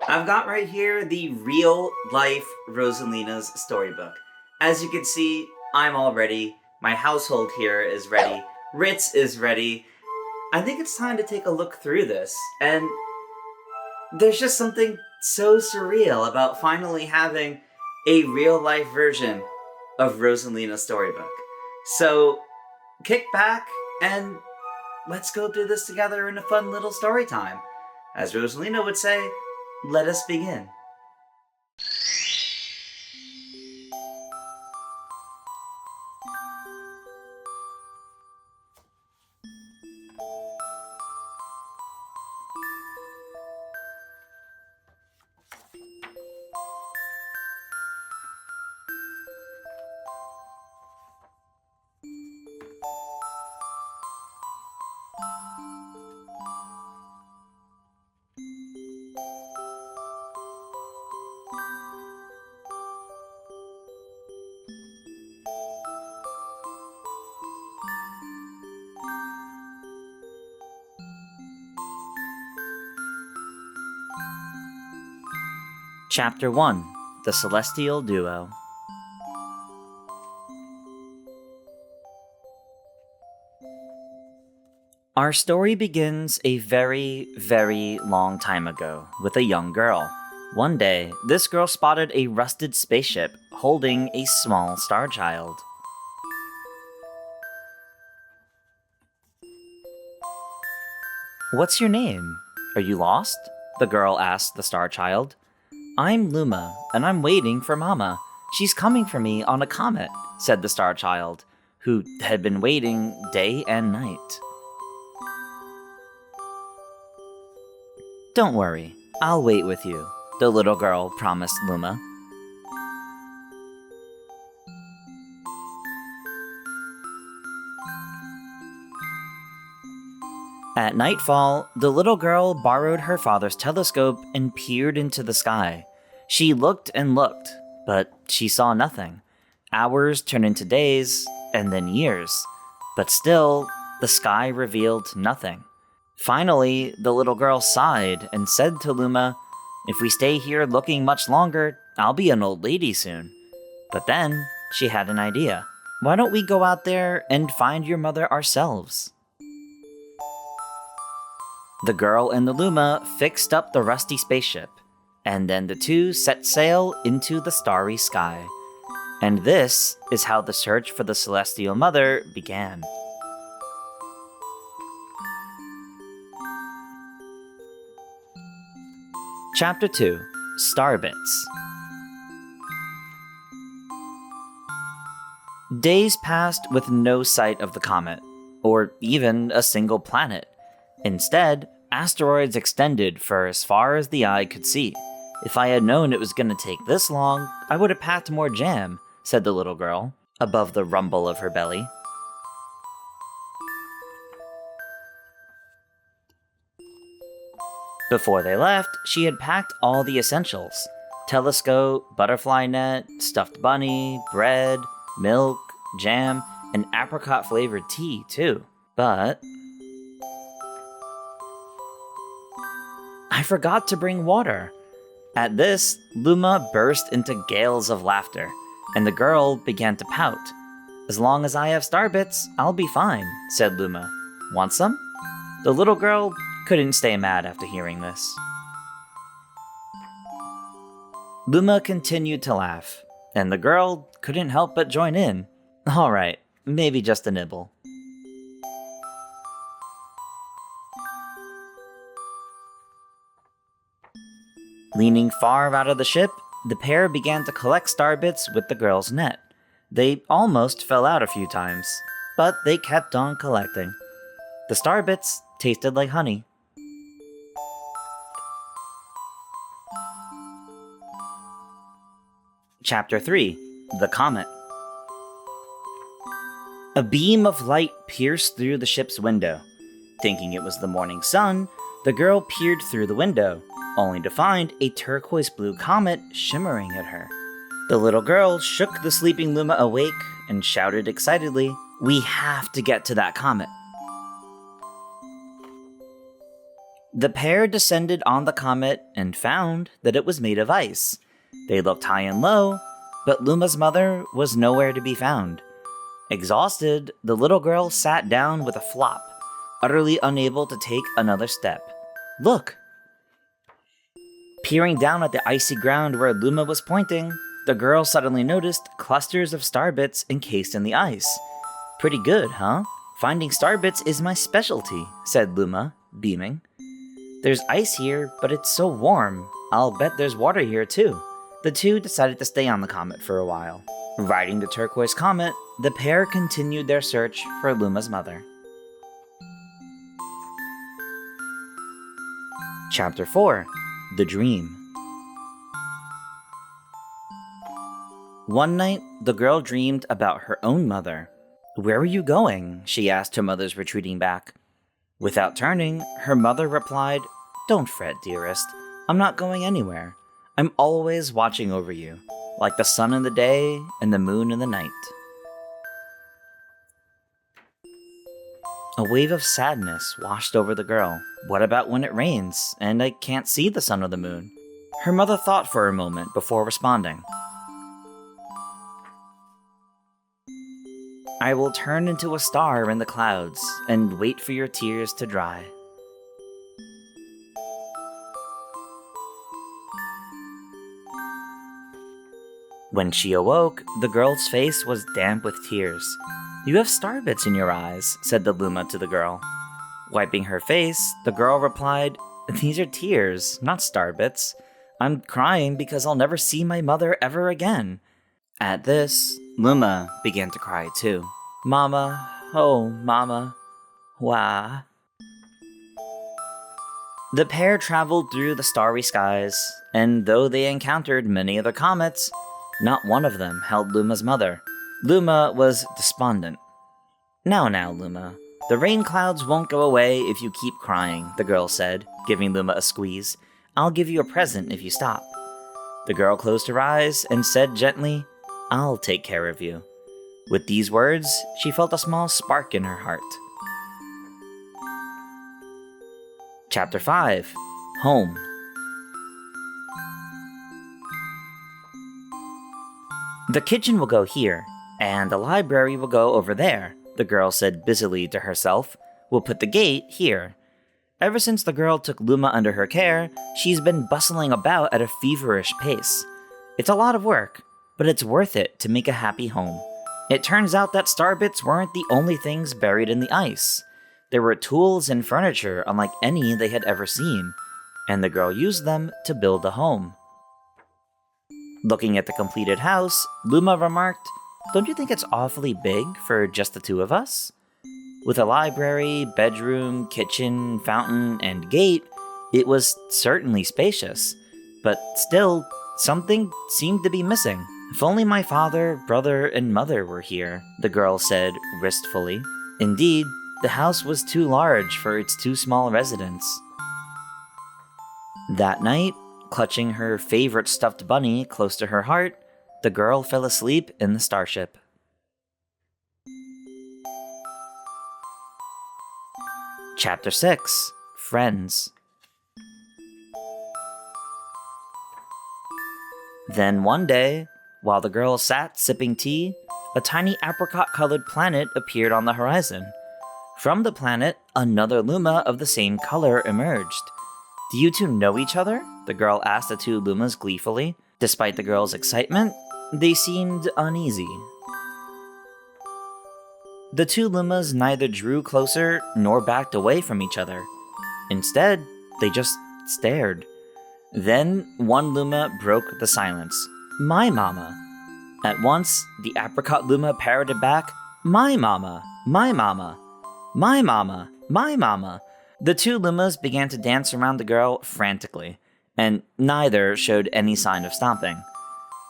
I've got right here the real life Rosalina's storybook. As you can see, I'm all ready. My household here is ready. Ritz is ready. I think it's time to take a look through this. And there's just something so surreal about finally having a real life version of Rosalina's storybook. So kick back and let's go through this together in a fun little story time. As Rosalina would say, let us begin. Chapter 1: The Celestial Duo. Our story begins a very, very long time ago with a young girl. One day, this girl spotted a rusted spaceship holding a small star child. "What's your name? Are you lost?" the girl asked the star child. "I'm Luma, and I'm waiting for Mama. She's coming for me on a comet," said the star child, who had been waiting day and night. "Don't worry, I'll wait with you," the little girl promised Luma. At nightfall, the little girl borrowed her father's telescope and peered into the sky. She looked and looked, but she saw nothing. Hours turned into days, and then years. But still, the sky revealed nothing. Finally, the little girl sighed and said to Luma, "If we stay here looking much longer, I'll be an old lady soon." But then, she had an idea. "Why don't we go out there and find your mother ourselves?" The girl and the Luma fixed up the rusty spaceship, and then the two set sail into the starry sky. And this is how the search for the Celestial Mother began. Chapter 2: Starbits. Days passed with no sight of the comet, or even a single planet. Instead, asteroids extended for as far as the eye could see. "If I had known it was going to take this long, I would have packed more jam," said the little girl, above the rumble of her belly. Before they left, she had packed all the essentials: telescope, butterfly net, stuffed bunny, bread, milk, jam, and apricot-flavored tea, too. But I forgot to bring water. At this, Luma burst into gales of laughter, and the girl began to pout. "As long as I have starbits, I'll be fine," said Luma. "Want some?" The little girl couldn't stay mad after hearing this. Luma continued to laugh, and the girl couldn't help but join in. "All right, maybe just a nibble." Leaning far out of the ship, the pair began to collect starbits with the girl's net. They almost fell out a few times, but they kept on collecting. The starbits tasted like honey. Chapter 3: The Comet. A beam of light pierced through the ship's window. Thinking it was the morning sun, the girl peered through the window, only to find a turquoise-blue comet shimmering at her. The little girl shook the sleeping Luma awake and shouted excitedly, "We have to get to that comet." The pair descended on the comet and found that it was made of ice. They looked high and low, but Luma's mother was nowhere to be found. Exhausted, the little girl sat down with a flop, utterly unable to take another step. Look! Peering down at the icy ground where Luma was pointing, the girl suddenly noticed clusters of starbits encased in the ice. Pretty good, huh? Finding starbits is my specialty, said Luma, beaming. There's ice here, but it's so warm. I'll bet there's water here too. The two decided to stay on the comet for a while. Riding the turquoise comet, the pair continued their search for Luma's mother. Chapter 4. The Dream. One night, the girl dreamed about her own mother. Where are you going? She asked her mother's retreating back. Without turning, her mother replied, Don't fret, dearest. I'm not going anywhere. I'm always watching over you, like the sun in the day and the moon in the night. A wave of sadness washed over the girl. What about when it rains and I can't see the sun or the moon? Her mother thought for a moment before responding. I will turn into a star in the clouds and wait for your tears to dry. When she awoke, the girl's face was damp with tears. You have starbits in your eyes, said the Luma to the girl. Wiping her face, the girl replied, These are tears, not starbits. I'm crying because I'll never see my mother ever again. At this, Luma began to cry too. Mama, oh mama, wah. The pair traveled through the starry skies, and though they encountered many other comets, not one of them held Luma's mother. Luma was despondent. Now, Luma, the rain clouds won't go away if you keep crying, the girl said, giving Luma a squeeze. I'll give you a present if you stop. The girl closed her eyes and said gently, I'll take care of you. With these words, she felt a small spark in her heart. Chapter 5. Home. The kitchen will go here, and the library will go over there, the girl said busily to herself. We'll put the gate here. Ever since the girl took Luma under her care, she's been bustling about at a feverish pace. It's a lot of work, but it's worth it to make a happy home. It turns out that starbits weren't the only things buried in the ice. There were tools and furniture unlike any they had ever seen, and the girl used them to build a home. Looking at the completed house, Luma remarked, Don't you think it's awfully big for just the two of us? With a library, bedroom, kitchen, fountain, and gate, it was certainly spacious. But still, something seemed to be missing. If only my father, brother, and mother were here, the girl said wistfully. Indeed, the house was too large for its two small residents. That night, clutching her favorite stuffed bunny close to her heart, the girl fell asleep in the starship. Chapter 6. Friends. Then one day, while the girl sat sipping tea, a tiny apricot-colored planet appeared on the horizon. From the planet, another Luma of the same color emerged. Do you two know each other? The girl asked the two Lumas gleefully. Despite the girl's excitement, they seemed uneasy. The two Lumas neither drew closer nor backed away from each other. Instead, they just stared. Then, one Luma broke the silence. My mama. At once, the apricot Luma parroted back, My mama, my mama, my mama, my mama. The two Lumas began to dance around the girl frantically, and neither showed any sign of stopping.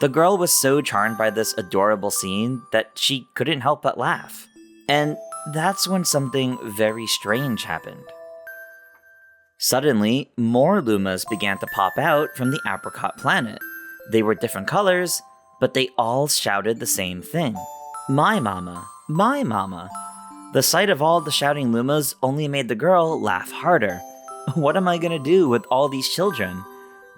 The girl was so charmed by this adorable scene that she couldn't help but laugh. And that's when something very strange happened. Suddenly, more Lumas began to pop out from the apricot planet. They were different colors, but they all shouted the same thing. My mama, my mama. The sight of all the shouting Lumas only made the girl laugh harder. What am I gonna do with all these children?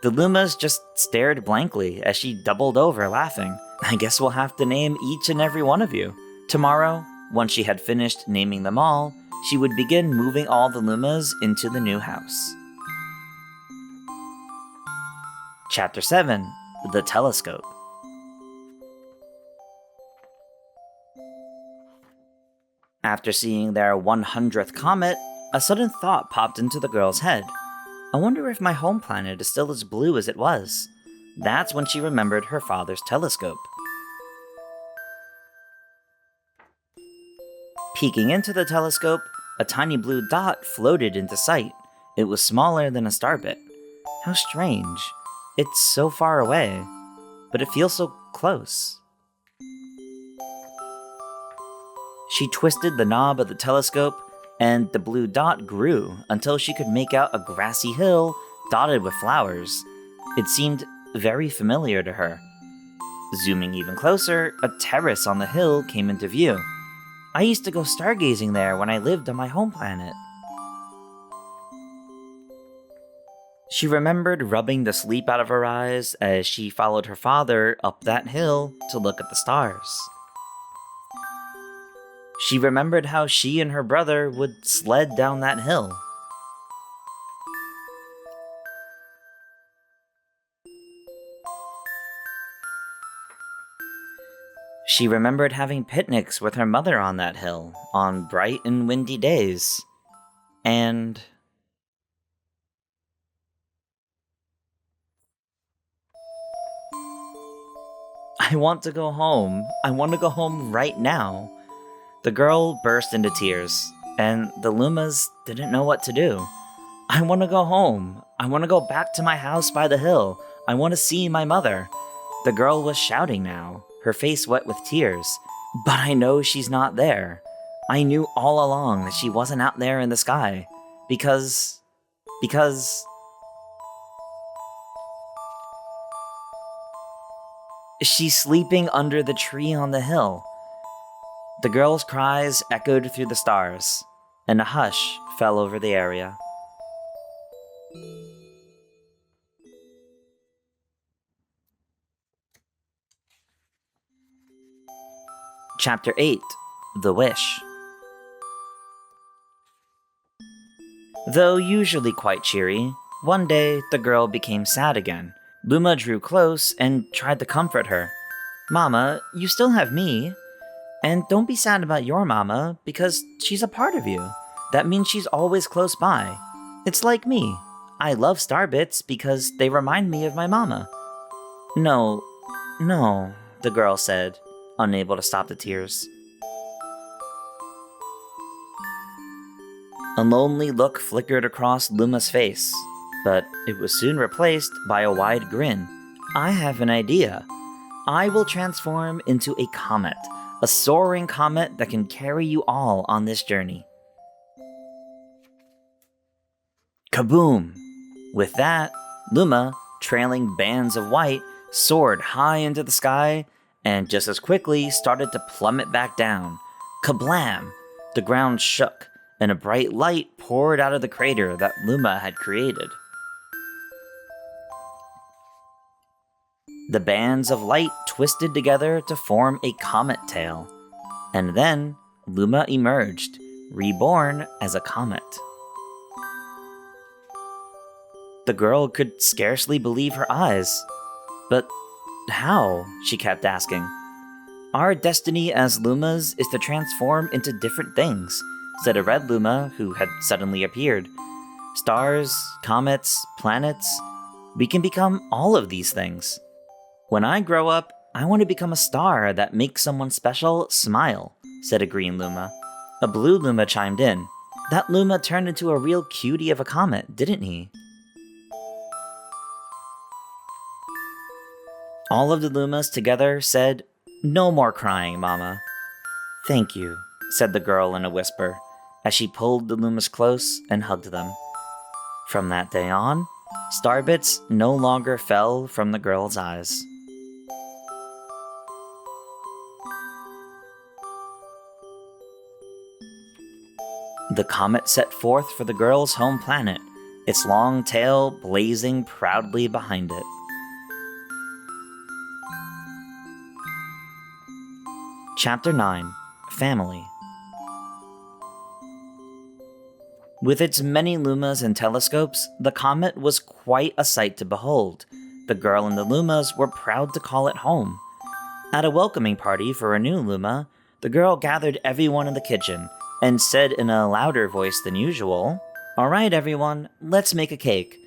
The Lumas just stared blankly as she doubled over laughing. I guess we'll have to name each and every one of you. Tomorrow, once she had finished naming them all, she would begin moving all the Lumas into the new house. Chapter 7: The Telescope. After seeing their 100th comet, a sudden thought popped into the girl's head. I wonder if my home planet is still as blue as it was. That's when she remembered her father's telescope. Peeking into the telescope, a tiny blue dot floated into sight. It was smaller than a starbit. How strange. It's so far away, but it feels so close. She twisted the knob of the telescope, and the blue dot grew until she could make out a grassy hill dotted with flowers. It seemed very familiar to her. Zooming even closer, a terrace on the hill came into view. I used to go stargazing there when I lived on my home planet. She remembered rubbing the sleep out of her eyes as she followed her father up that hill to look at the stars. She remembered how she and her brother would sled down that hill. She remembered having picnics with her mother on that hill on bright and windy days. And I want to go home. I want to go home right now. The girl burst into tears, and the Lumas didn't know what to do. I want to go home. I want to go back to my house by the hill. I want to see my mother. The girl was shouting now, her face wet with tears. But I know she's not there. I knew all along that she wasn't out there in the sky. Because... she's sleeping under the tree on the hill. The girl's cries echoed through the stars, and a hush fell over the area. Chapter 8: The Wish. Though usually quite cheery, one day the girl became sad again. Luma drew close and tried to comfort her. "Mama, you still have me. And don't be sad about your mama, because she's a part of you. That means she's always close by. It's like me. I love starbits because they remind me of my mama." No, the girl said, unable to stop the tears. A lonely look flickered across Luma's face, but it was soon replaced by a wide grin. "I have an idea. I will transform into a comet. A soaring comet that can carry you all on this journey." Kaboom! With that, Luma, trailing bands of white, soared high into the sky and just as quickly started to plummet back down. Kablam! The ground shook, and a bright light poured out of the crater that Luma had created. The bands of light twisted together to form a comet tail. And then, Luma emerged, reborn as a comet. The girl could scarcely believe her eyes. "But how?" she kept asking. "Our destiny as Lumas is to transform into different things," said a red Luma who had suddenly appeared. "Stars, comets, planets, we can become all of these things. When I grow up, I want to become a star that makes someone special smile," said a green Luma. A blue Luma chimed in. "That Luma turned into a real cutie of a comet, didn't he?" All of the Lumas together said, "No more crying, Mama." "Thank you," said the girl in a whisper, as she pulled the Lumas close and hugged them. From that day on, starbits no longer fell from the girl's eyes. The comet set forth for the girl's home planet. its long tail blazing proudly behind it. Chapter 9: Family. With its many lumas and telescopes, the comet was quite a sight to behold. The girl and the lumas were proud to call it home. At a welcoming party for a new luma, the girl gathered everyone in the kitchen and said in a louder voice than usual, "Alright everyone, let's make a cake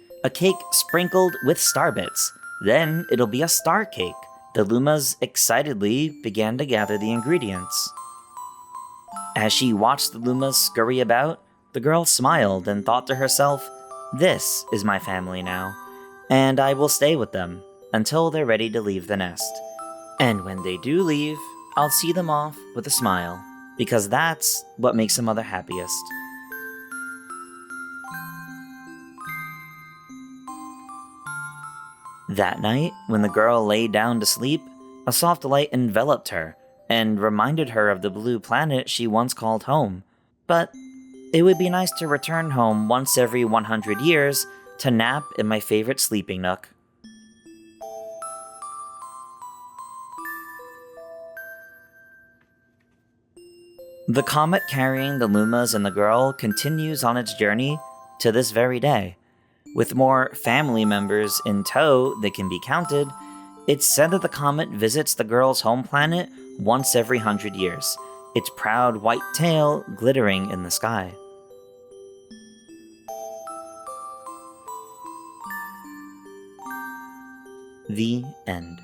sprinkled with star bits. Then it'll be a star cake." The lumas excitedly began to gather the ingredients. As she watched the lumas scurry about, the girl smiled and thought to herself, "This is my family now, and I will stay with them until they're ready to leave the nest. And when they do leave, I'll see them off with a smile, because that's what makes a mother happiest." That night, when the girl lay down to sleep, a soft light enveloped her and reminded her of the blue planet she once called home. But it would be nice to return home once every 100 years to nap in my favorite sleeping nook. The comet carrying the lumas and the girl continues on its journey to this very day. With more family members in tow that can be counted, it's said that the comet visits the girl's home planet once every 100 years, its proud white tail glittering in the sky. The end.